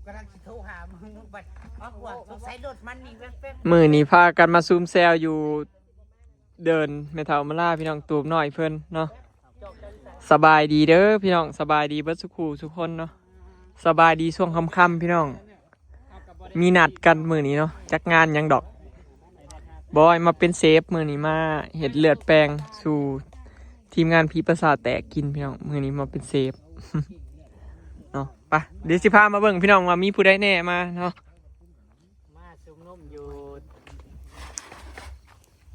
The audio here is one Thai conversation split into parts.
กำลังโทรหามึงบัดอ้าวว่าสงสัยรถมันนี่แป๊บ มือนี้พากันมาซูมแซวอยู่เดินเมทัลมาล่าพี่น้องตูบหน่อยเพิ่นเนาะสบายดีเด้อพี่น้องสบายดีเบิดสุขูทุกคนเนาะสบายดีช่วงค่ำๆพี่น้องมีนัดกันมือนี้เนาะจักงานยังดอกบอยมาเป็นเซฟมือนี้มาเห็ดเลือดแปลงสู่ทีมงานพีประสาทแตกกินพี่น้องมือนี้มาเป็นเซฟ เนาะไปเดี๋ยวสิพามาเบิ่งพี่น้องว่ามีผู้ใดแน่มาเนาะ มาซุ่มนุ่มอยู่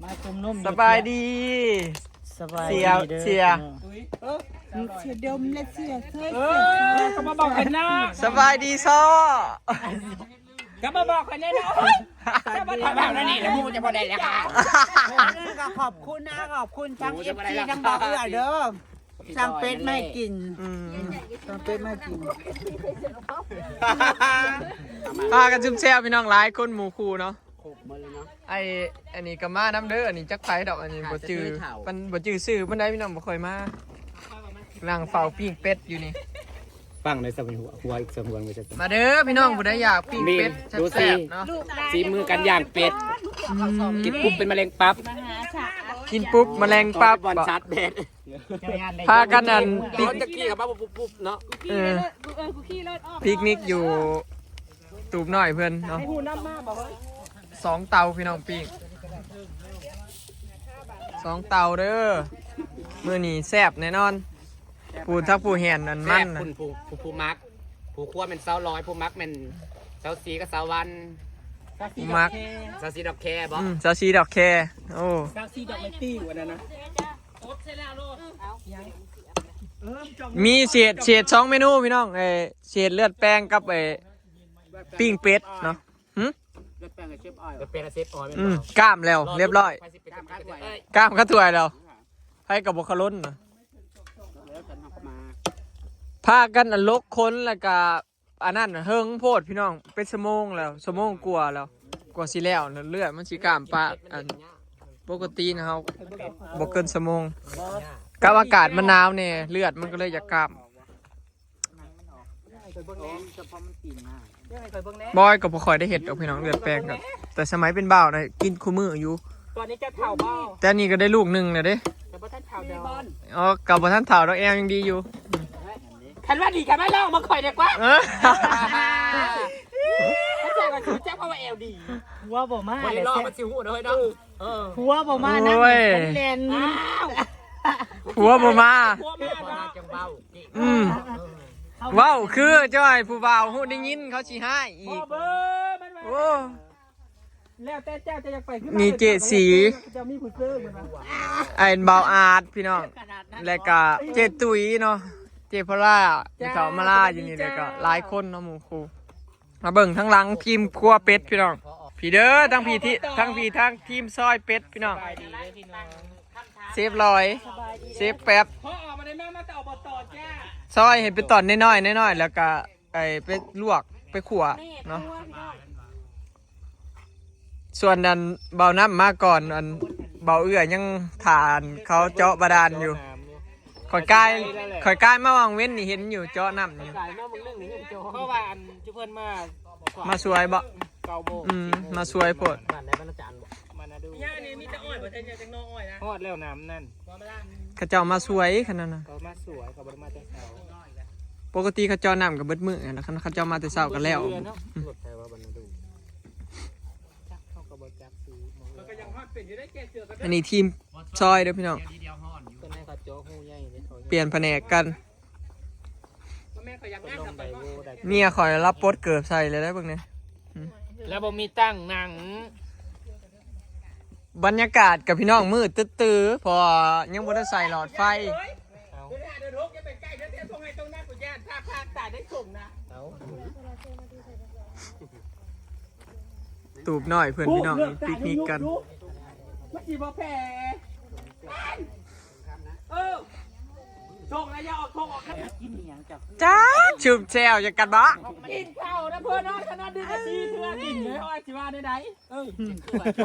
มาซุ่มนุ่ม สบายดี สบาย เสีย ด้อ เสีย เสียดมและเสียเสื้อ ก็มาบอกกันนะ สบายดีซ้อ ก็มาบอกกันแน่นอนก็มาถามแบบนี้แล้วมูจะพอได้แล้วค่ะ ก็ขอบคุณนะขอบคุณทั้งเอฟซีทั้งบอกเอื้อเด้อสั่งเป็ดไม่กินสั่งเป็ดไม่กิน พากันซุ่มแซวพี่น้องหลายคนหมู่คู่เนาะอันนี้ก็มาน้ำเด้ออันนี้จักไผดอกอันนี้บ่จื้อมันบ่จื้อชื่อมันได้พี่น้องบ่ค่อยมานั่งเฝ้าปิ้งเป็ดอยู่นี่ ปังในสมุนหัวอีกสมุนไม่ใช่ มาเด้อพี่น้องผู้ใดอยากปิ้งเป็ด ดูสิ แซ่บๆเนาะ สีมือกันย่างเป็ดกินปุ๊บเป็นมะเร็งปั๊บ กินปุ๊บแมลงปั๊บบ อลชัดเด็ด พากันอัน ตอนจะกี้กับปั๊บปุ๊บเนาะ เออปิกนิกอยู่ตูบหน่อยเพื่อนเนาะ2 เตาพี่น้องปิ้ง2 เตาเด้อมื้อนี้แซ่บแน่นอนผู้ถ้าผู้แห่นอัน แซ่ มัน บ น่ะ คุณผู้มักผู้ขั้วเป็นเสาลอยผู้มักเป็นเสาสีกับเสาวัน ผู้มัก เสาสีดอกแคบ่ ซาชีดอกแคโอ้ กาซีดอกไม้ตี้วันนั้นนะ มีเศษ2 เมนูพี่น้องเศษเลือดแป้งกับปิ้งเป็ดเนาะหึ จะเป็นเซฟออยล์ กล้ามแล้วเรียบร้อยกล้ามก็ถ้วยแล้วให้กับบกขล้นนะพากันอันลกค้นแล้วก็อันนั้นเฮิงโพดพี่น้องเป็นชั่วโมงแล้วชั่วโมงกว่าแล้วกว่าสิแล้วนะเลือดมันสิกล้ามปลาอันปกตินะครับบ่เกินชั่วโมงกับอากาศมันหนาวเนี่ยเลือดมันก็เลยอยากกล้ามบอยกับบ่ค่อยได้เห็ดเอาพี่น้องเลือดแปลงกับแต่สมัยเป็นบ่าวนะกินคู่มืออยู่ ตอนนี้จะเข่าเบ้า แต่นี่ก็ได้ลูกหนึ่งเลยเด้ แต่ว่าท่านเข่าเดียว อ๋อกับท่านเถ่าดอกแอมยังดีอยู่ คันว่าดีกันไม่เล่ามาคอยดีกว่า เออ ถ้าแจ้งก็คือแจ้งเพราะว่าเอลดี หัวบ่มา วัน เล นี้ ย รอบมันสิวหัวเลยเนาะ หัวบ่มานะ โอ้ย เล่น หัวบ่มา หัวแม่ พอ เนาะ มาจังเบ้า อืมว้าวคือจ้อยผู้บ่าวฮู้ได้ยินเขาสิให้อี พ่อก เบอร์มันมา โอ้ แล้วแต่เจ้าจะอยากไปขึ้น มีเจสี จะมีผู้ซื้อเหมือนกัน ไอ้บ่าวอาร์ตพี่น้องแล้วก็เจตุยเนาะเจพล่าที่เขามาล่าอยู่นี่แล้วก็หลายคนเนาะหมู่ครูมาเบิ่งทั้งหลังทีมครัวเป็ดพี่น้องพี่เด้อทั้งพี่ที่ทั้งพี่ทั้งทีมซอยเป็ดพี่น้องเซฟลอยเซฟแป๊บ พอออกมาได้แม่มาแต่ออกมาต่อแจ้ ซอยเห็นเป็นตอนน้อยๆน้อยๆแล้วก็ไปลวกไปขั่วเนาะส่วนนั้นเบาน้ำมาก่อนอันเบาเอื้อยังฐานเขาเจาะบาดาลอยู่ข่อยกายมาวางเว้นนี่เห็นอยู่เจาะน้ำอยู่ สายมามึงเรื่องนี้โจเพราะว่าอันจุเพิ่นมา มาสวยบ่ เก่าโบ มาสวยโพด บ้านไหนบ้านอาจารย์บ่ มานะดูย่านี่มีแต่อ้อยบ่ทันอยากจังน้องอ้อยนะฮอดแล้วน้ำนั่น เขาเจ้ามาสวยขนาดนั้น เขามาสวยเขาบ่ได้มาแต่เช้า ปกติเขาเจ้าน้ำกับเบิดมือแล้วเขาเจ้ามาแต่เช้ากันแล้ว รถไฟว่าบ้านนาดู เขาก็บ่จักซื้อมันก็ยังฮอดเป็นอยู่ได้แก่เสือกัน อันนี้ทีมซอยเด้อพี่น้อง ต้นไม้เขาโจ๊กหูใหญ่เลยเขา เปลี่ยนแผนกกัน แม่เขายังงาน ลง ทำ ได ไป โวได้ เมียข่อยรับปดเกิบใส่เลยได้เบิ่งเนี่ย แล้วบ่มีตั้งหนัง บรรยากาศกับพี่น้องมืดตื้อๆพอยังบ่ได้ใส่หลอดไฟ เดินรกอย่าไปใกล้เดี๋ยวตรงไหนตรงนั้นกูย่านภาคตาได้ส่งนะ เอา ตูบหน่อยเพื่อนพี่น้องปิกนิกกัน มันสิบ่แพ้เออ โชคแล้วอย่าออกโชคออกนะ กินเหนียงจาก จ้าชุบแซวจะกันบ่ กินข้าวนะเพื่อนน้อยขนาดดึงทีเพื่อกินเลยเอาสิว่าได้ไหนเอ้ย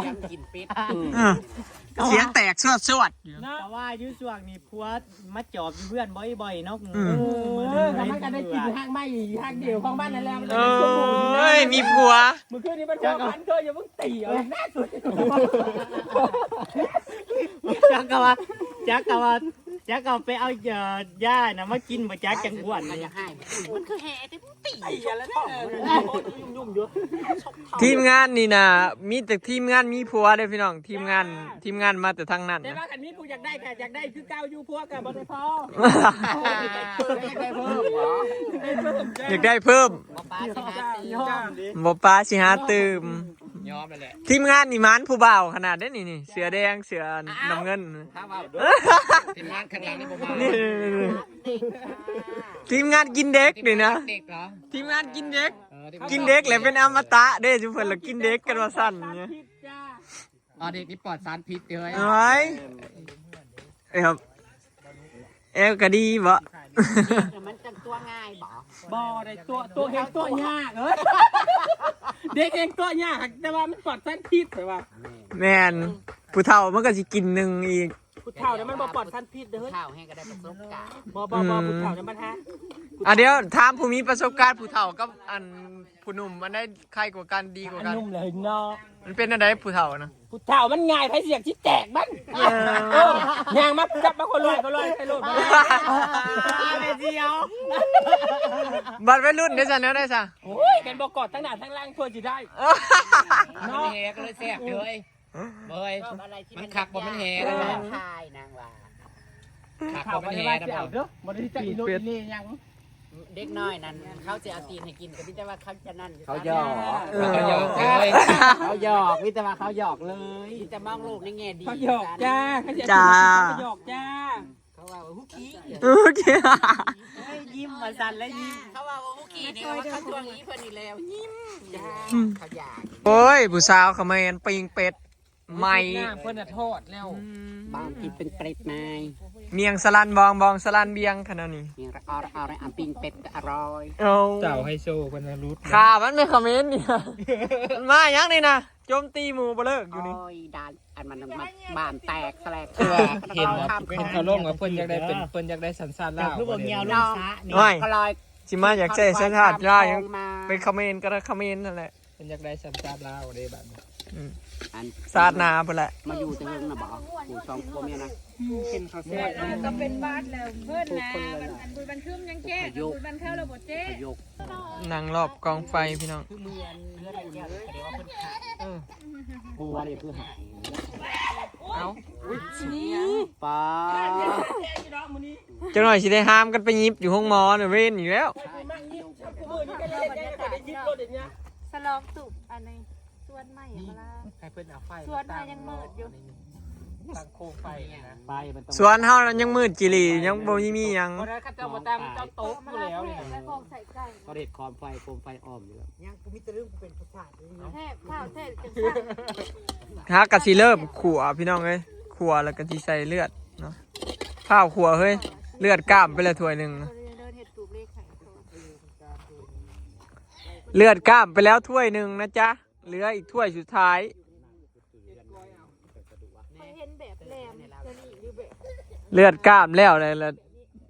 ยังกินเป็ด เสียงแตกสวดอยู่ นะ แต่ว่าอยู่ช่วงนี้พัวมาจอบเพื่อนบ่อยๆเนาะ ทำให้กันได้กินห้างไม่ห้างเดียวของบ้านนั่นแหละมัน เอ เป็นชั่วโมง ้ยมีผัว เมื่อคืนนี้มันพอพันเคยอย่าเพิ่งตีเอาหน้าสุด จักกะว่าไปเอาย่านะมากินบ่จักจังหวน มัน เนี่ย จะให้มันคือแห่ที่ตี ตีกันแล้วยุ่งๆเยอะ ทีมงานนี่นะมีแต่ทีมงานมีผัวเด้อพี่น้องทีมงานมาแต่ทางนั้น แต่ นะ ว่าคันนี้กูอยากได้ค่ะอยากได้คือเก้าอยู่พวกกับบอลพอ ได้เพิ่มเหรอ อยากได้เพิ่ม ป้าสิฮะ บ่ป้าสิหาตื่ม ยอมเลยแหละ ทีมงานนี่มันผู้บ่าวขนาดได้นี่เสือแดงเสือน้ำเงิน ถ้าว่าทีมงานข้างหลังนี่ผมมา นี่ทีมงานกินเด็กนี่นะ เด็กเหรอ ทีมงานกินเด็กกินเด็กแหละเป็นอมตะเด้จุเพิ่นละกินเด็กกันว่าสั่นเนี่ย อ๋อเด็กนี่ปลอดสารพิษเลย เอ้ยเอ้ยครับเอวก็ดีบ่ มันจังตัวง่ายบ่ บอได้ตัวเองตัวยากเอ้ยเด็กเองตัวยากแต่ว่ามันปลอดสารพิษใช่ป่ะ แม่นผู้เฒ่ามันก็สิกินหนึงอีก ผู้เฒ่าเนี่ยมันบ่ปลอดสารพิษเด้อ ข้าวให้ก็ได้ประสบการณ์ บ่ผู้เฒ่าเนี่ยมันฮะ เดี๋ยวถามผู้มีประสบการณ์ผู้เฒ่ากับอันผู้หนุ่มมันได้ใครกว่ากันดีกว่ากัน นุ่มเลยเนาะ มันเป็นอะไรผู้เฒ่านะ ผู้เฒ่ามันง่ายไผเสียกที่แตกมันย่างมาจับมาคนลอยก็ลอยใครโลดมา เดียว บัตรวัยรุ่นได้ซะเนาะได้ซะ โอ้ยกันบ่กอดทั้งหน้าทั้งล่างทั่วสิได้ มันแห่ก็เลยแซ่บเลยเบยมันคักบ่มันแห่แล้วทายนางว่าคักบ่มันแห่แล้วบ่ บ่ได้จักอีโนอีนี่ยัง เด็กน้อยนั้นเขาจะเอาตีนให้กินก็พี่แต่ว่าเขาจะนั่น เขาหยอก เขาหยอกเลย เขาหยอกวิแต่ว่าเขาหยอกเลย พี่จะมองลูกในแง่ดี เขาหยอกจ้าเขาหยอกจ้า เขาว่าฮุกี้ โอเค ยิ้มมาสั่นแล้วยิ้ม เขาว่าฮุกี้นี่ว่าเขาช่วงนี้เพิ่นนี่แล้วยิ้มจ้าเขาอยาก โอ้ยผู้สาวเขมรปิงเป็ดใหม่ เพิ่นน่ะทอดแล้ว บางทีเป็นเป็ดนาย เมียงสลันบองสลันเบียงขนาดนี้ มีอะไรอันปิ้งเป็ดอร่อย เอา เจ้าไฮโซเพิ่นน่ะรู้ ข่ามันไม่คอมเมนต์นี่มันมาอย่างนี้นะโจมตีหมู่บ่เลิกอยู่นี่ โอ้ยดานอันมันบานแตกแสลก เห็นเขาลงว่าเพิ่นอยากได้เป็นเพิ่นอยากได้สันสานลาว คือบ่เงียวลงซะนี่ โอ้ย ก็ลอย สิมาอยากใช้สัญชาติยายังเป็นคอมเมนต์ก็ได้คอมเมนต์นั่นแหละ เพิ่นอยากได้สันสานลาวเด้บัดนี้ อัน สาดนาไปแหละ มาอยู่แต่เฮิงนะบอกผู้สองผัวเมียนะ เป็นเขาแซ่บ ก็เป็นบ้านแล้วเพื่อนนะอันบุญบันทึมยังแจ้บุญบันเท่าเราบ่เจ๊ ยก นั่งรอบกองไฟพี่น้อง คือเมือนเพื่อนเดียวเลยเดี๋ยวว่าเพิ่นขาดผัวนี่คือหาย เอา ป้า จังหน่อยสิได้ห้ามกันไปยิบอยู่ห้องหมอน่ะเว้นอยู่แล้ว สลองตุกอันนี้ส่วนใหม่มาละ ให้เพิ่นเอาไฟ ส่วนใหม่ยังมืดอยู่ ตั้งโคมไฟนะ ไปมันต้อง สวนเฮานั้นยังมืดจิหลียังบ่มีหยัง เพราะนั้นข้าเจ้ามาตั้งเจ้าโต๊ะอยู่แล้วนี่ และของใส่ไก่ เขาเด็ดคอมไฟโคมไฟอ้อมอยู่แล้ว ยังกูมีแต่เรื่องกูเป็นผู้ชายนี่ แทบข้าวแทบจังซั่น ฮะกะสิเริ่มขัวพี่น้องเอ้ยขัวแล้วก็สิใส่เลือดเนาะข้าวขัวเฮ้ยเลือดกล้ามไปเลยถ้วยหนึง เดินเฮ็ดตูบเลขไข่ เลือดกล้ามไปแล้วถ้วยหนึงนะจ๊ะเหลืออีกถ้วยสุดท้าย เห็นแบบแหลมจะนี่อยู่แบบ เลือดกล้ามแล้วเลยละ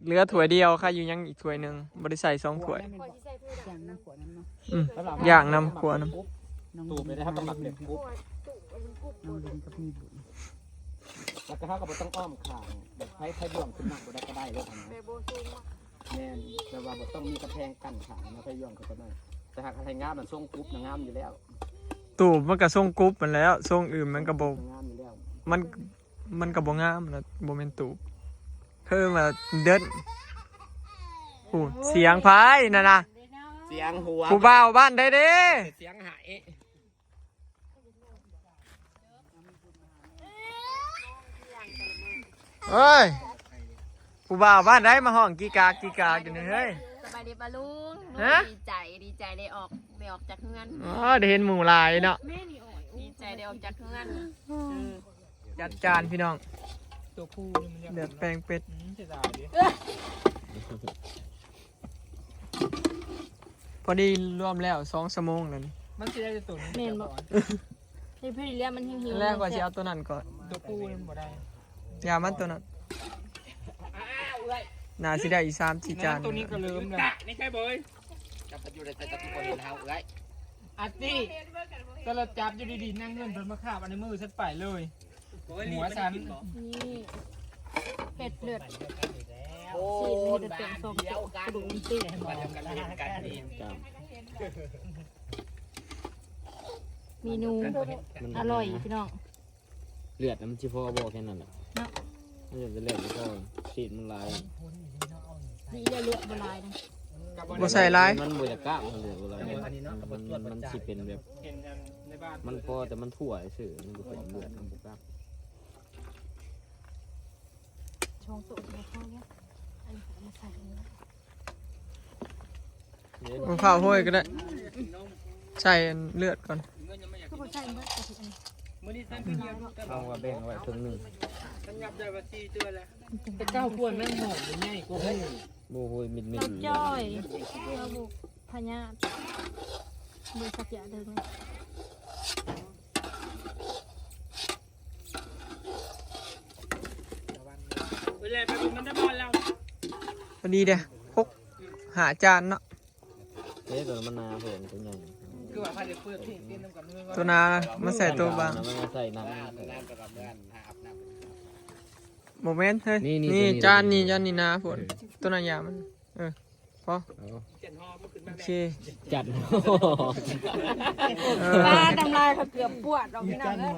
เหลือถ้วยเดียวค่ะอยู่ยังอีกถ้วยหนึงบ่ได้ใส่2ถ้วย คอยที่ใส่ถ้วยดำน้ำขวดน้ำเนาะ อืมอย่างน้ำขัวน้ ตูบไปได้ครับต้องหมักเป็นปุ๊บ ตุกมันกุบ น้องดินกับมีบุญ แล้วก็เท่ากับต้องอ้อมข่างแบบใช้บ่วงขึ้นมาก็ได้ก็ได้เลย แบบโบซูม แม่นแต่ว่าบ่ต้องมีกระแพงกั้นขางนะใช้ย่องก็ได้แต่หากใช้งามมันทรงกรุ๊ปงามอยู่แล้ว ำตูบมันก็ทรงกรุ๊ปมันแล้วทรงอื่นมันก็บ่ งามอยู่แล้ว มันก็บ่งามนะบ่แม่นตูบคือมาเดินโอ้เสียงพายนั่นน่ะ เสียงหัว ผู้บ่าวบ้านได้เด้ เสียงหาย เอ้ยผู้บ่าวบ้านได้มาห้องกีกาอยู่นี่เฮ้ย สบายดีปะลุง ฮะ ดีใจได้ออกจากเงิน อ๋อได้เห็นหมู่หลายเนาะ ดีใจได้ออกจากเงิน จัดจานพี่น้อง ตัวคู่มัน เลือดแปลงเป็ด จะตายดิ พอดีรวมแล้ว2 ชั่วโมงแล้วนี่ มันจะได้ตัวนี้ เมนบอกที่พี่เรียกมันหิว แรกว่าสิเอาตัวนั้นก่อน ตัวคู่มันบ่ได้ ยามันตัวนั้นน่าสิได้อีก3-4 จาน ตัวนี้ก็ลืมเลยนี่ใช่เบย จับอยู่ในแต่ตะกุกคนเฮาเอ้ย อาร์ตี้ก็เราจับอยู่ดีๆนั่งเงินจนมาขาบอันในมือฉันไปเลยหัวฉัน นี่เผ็ดเลือด โอ้ ซีน ย เห็ด บ้า เป็น น ส้ม เดียวกัน กระดูกซีน บ้านเดียวกันเรียนกันนี่ เมนูอร่อยพี่น้อง เลือดมันชิพอบอกแค่นั้นแหละ เนาะ ไม่ใช่เลือดมันก็ฉีดมันลาย นี่จะเลือดบลายนะ บ่ใส่หลาย มันบริกล้ามันเหลืออะไรมันสิเป็นแบบ เห็นในบ้าน มันพอแต่มันถั่วซื่อมันบุกเลือดมันบุกล้า ชงสุกในข้าวเนี้ยอันนี้เอามาใส่ตรงนี้ มันข้าวห้อยก็ได้ใส่อันเลือดก่อน คือพอใส่เมื่อกี้อันนี้ มื้อนี้ฉันคือเดียวกัน ลองว่าแบ่งไว้ครึ่งหนึ่ง ฉันยับได้ว่า4เดือนแล้วแต่เก้าพวนแม่งหอมเป็นไงกูเฮ้ย โอ้โหมิด เราจ้อยเพื่อบุกพญาบุกสักอย่างเดิม เวลาไปมันได้บอลแล้ว พอดีเด้6-5 จานเนาะ เอ๊ะตัวมันนาเพิ่มตัวใหญ่ คือว่าพาเด็กเปิดเพลงเต้นน้ำกันด้วย ตัวนามาใส่ตัวบาง มันใส่น้ำ น้ำกับเพื่อนอาบน้ำ โมเมนต์เฮ้ย นี่ นี่ ตัวนี้ จานนี่นาฝนตัวนายามันพอ เจ็ดหอมันขึ้น โอ มา เค จัด ปลาดำลายเขาเกือบปวดออกพี่น้องเลย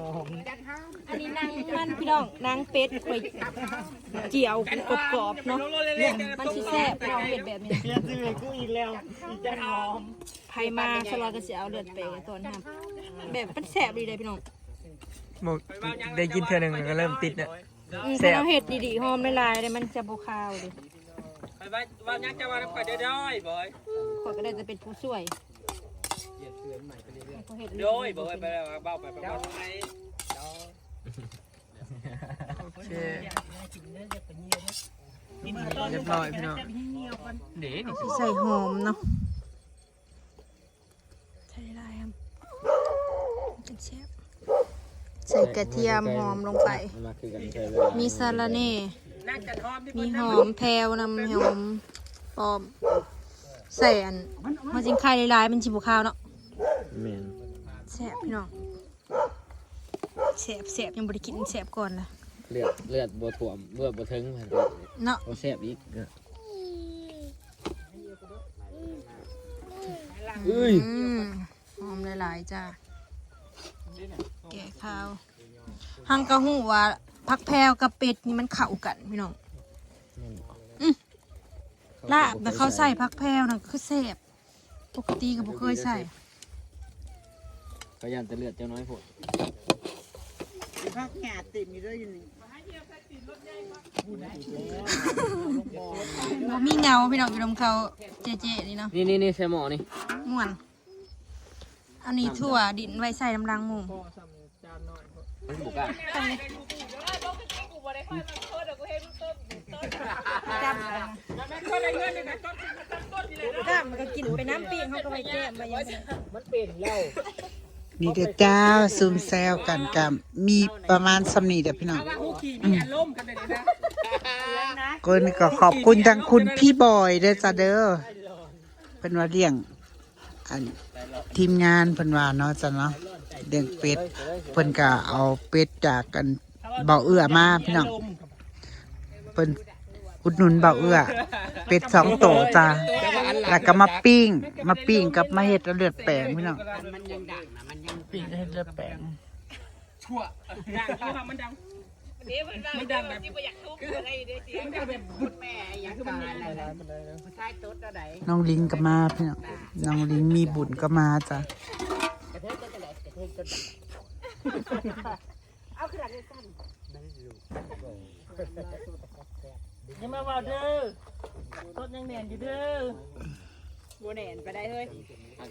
อันนี้นางมันพี่น้องนางเป็ดไปเจียวกรอบๆเนาะมันสิแซ่บพี่น้องเห็ดแบบนี้ เปลี่ยนชื่อกูอีกแล้วอีกจะหอม ไผมาสลอก็สิเอาเลือดไปตอนทำแบบมันแซ่บดีเลยพี่น้อง หมดได้กินเท่านึงก็เริ่มติดเนี่ย ถ้าเราเห็ดดีๆหอมลายๆเลยมันจะบ่คาวเลย ไปว่ายังจะว่าไปได้บอย ข่อยก็ได้จะเป็นผู้ช่วยเขาเห็ด โดยบอยไปแล้วเบ้าไปเบ้าทำไม โอเคเรียบร้อยพี่น้อง ใส่หอมเนาะใส่ลายครับเป็นแซ่บใส่กระเทียมหอมลงไป มาคือกันใช่เลย มีสาระเน่ นั่งจัดหอมที่ มีหอมแพรวนำหอมปลอมใส่อันมาจิงไข่ลายๆมันชิบุข้าวเนาะ แม่น แซ่บพี่น้องแซ่บยังบริกินแซ่บก่อนนะ เลือดบัวถ่วมเลือดบัวถึง เนาะ บัวแซ่บอีกเอ้ย หอมหลายๆจ้าแกะข้าวหังกะหูว่าผักแพรวกับเป็ดนี่มันเข้ากันพี่น้องลาบแต่เขาใส่ผักแพรวน่ะคือแซ่บปกติก็บ่เคยใส่ ก็ยันจะเลือดเจ้าน้อยพวก พักหยาติดมีด้วยอยู่นี่ บ่มีเงาพี่น้องอยู่ตรงเขาเจ๊ๆนี่เนาะ นี่ใช่หมอนี่ ม่วนอันนี้ถั่วดินไว้ใส่น้ำรังหมู มันบุกอ่ะ จ้ามันก็กินไปน้ำเปียกเขาก็ไปแก้มไปยังไง นี่เด้อจ้าซูมแซวกันกับมีประมาณสำนีเด้อพี่น้อง หูขี่มีอารมณ์กันเลยนะ คนก็ขอบคุณทางคุณพี่บอยเด้อจ้าเด้อเป็นว่าเลี้ยงอันทีมงานเพิ่นว่าเนาะจ้ะเนาะเลี้ยงเป็ดเพิ่นก็เอาเป็ดจากกันเบาเอื้อมาพี่น้องเพิ่นอุดหนุนเบาเอื้อเป็ด2 โตจ้าแล้วก็มาปิ้งกับมาเฮ็ดเลือดแปลงพี่น้อง มันยังดังนะมันยัง ปิ้งเฮ็ดเลือดแปลง ชั่วดังเขาทำมันดังมันดังแบบที่อยากทุบอะไรเสียงแบบบุดแม่อย่างคือมันอะไร ผู้ชายตุ๊ดอะไร น้องลิงก็มาพี่น้องน้องลิงมีบุญก็มาจ้ะ กระเทยก็จะแหลกกระเทยก็จะเอาขนาดนี้สั้น ยังมาว่าเด้อต้นยังแน่นอยู่เด้อ บัวแหนไปได้เฮ้ย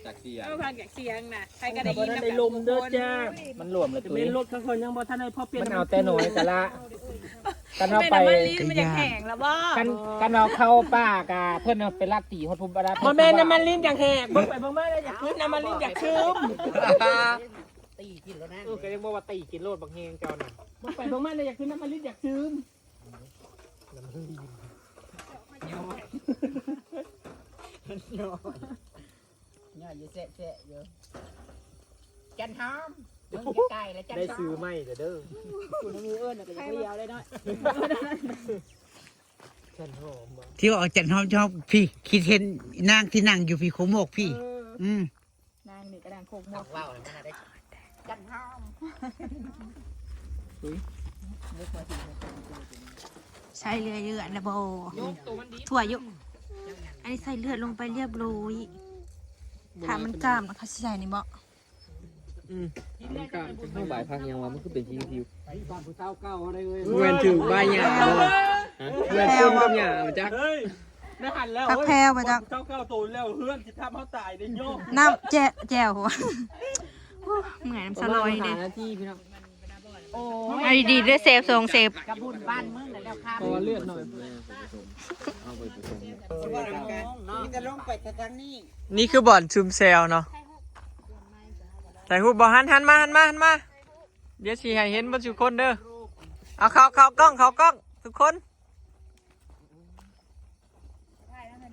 จากเสีย เอาพังจากเสียงน่ะใครก็ได้ บ่ ยิน ได้ลมเด้อจ้า มันหลวมเลย จะ ตัว เป็น นี้ รถข้างคนยังบ่ทันได้พอเปลี่ยน มันเอาแต่หน่อยแต่ละ กันเอาไป มันจะแข็งแล้วบ่ กันเอาเข้าป้ากะเพื่อนเอาไปลาดตีฮอดพุ่มบาดา บ่แม่นน้ำมันลิ้นอย่างแหกเบิ่งไปเบิ่งมาแล้วอยากขึ้นน้ำมันลิ้นอยากชื้ม ตีกินแล้วนะ ก็ยังบอกว่าตีกินโลดบักเฮงเจ้าน่ะเบิ่งไปเบิ่งมาเลยอยากขึ้นน้ำมันลิ้นอยากซึม เนี่ยอยู่เสะอยู่จันหอมมึงใกล้แล้วจัน ได้ หอ ซื้อ ม ไหมเด้อ คุณมือเอิ้นก็ยังไม่ยาวเลยเนาะ ฉันหอมบ่ ที่ออกจันหอมชอบพี่คิดเห็นนางที่นั่งอยู่พี่โคโมกพี่ นางนี่กระดานโคกหม เอา ด ว่าวเลยมันได้จันหอม ใส่เลือดนะโบถั่วยุอันนี้ใส่เลือดลงไปเรียบร้อยถ้ามันกล้ามนะคะใส่ในบ่ มันก็เข้าบ่ายพักยังวะมันคือเป็นชิว ตอนผู้เฒ่าเก่าอะไรเว้ย เวนถึงใบหญ้าเวนต้นกับหญ้ามาจัก เฮ้ยได้หันแล้ว พักแพรวมาจาก เก้าโตแล้วเฮือนสิทำเฮาตายได้โยก น้ำแจ่วหัวเหมือนน้ำสลอยเด้ นาทีพี่น้อง ไอ้ดีด้วยเซฟทรงเซฟ กระบุญบ้านมึงแล้วข้าม พอเลือดหน่อย เอาไปผสม นี่จะลงไปทางนี้ นี่คือบ่อนชุมแซวเนาะถ่ายรูปบ่หันมาเดี๋ยวสิให้เห็นบ่ทุกคนเด้อเอาเข้ากล้องทุกคน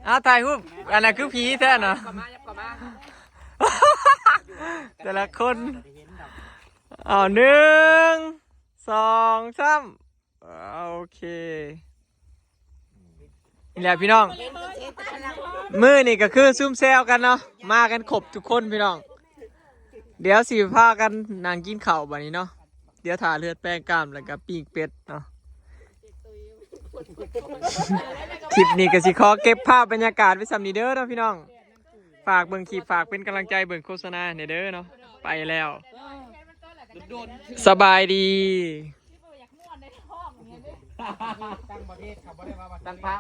เอาถ่ายรูปอันนั้นคือผีแท้เนาะ แต่ละคนเอา1 2 3โอเคนี่แหละพี่น้องมือนี่ก็คือซุ่มแซวกันเนาะมากันครบทุกคนพี่น้องเดี๋ยวสิพากันนั่งกินข้าวบัดนี้เนาะเดี๋ยวถ่าเลือดแป้งกล้ามแล้วก็ปิ้งเป็ดเนาะคลิปนี้ก็สิขอเก็บภาพบรรยากาศไว้สำนี้เด้อเนาะพี่น้องฝากเบิ่งคลิปฝากเป็นกำลังใจเบิ่งโฆษณาเนี่ยเด้อเนาะไปแล้วสบายดี ตั้งประเทศครับบ่ได้ว่าตั้งภาพ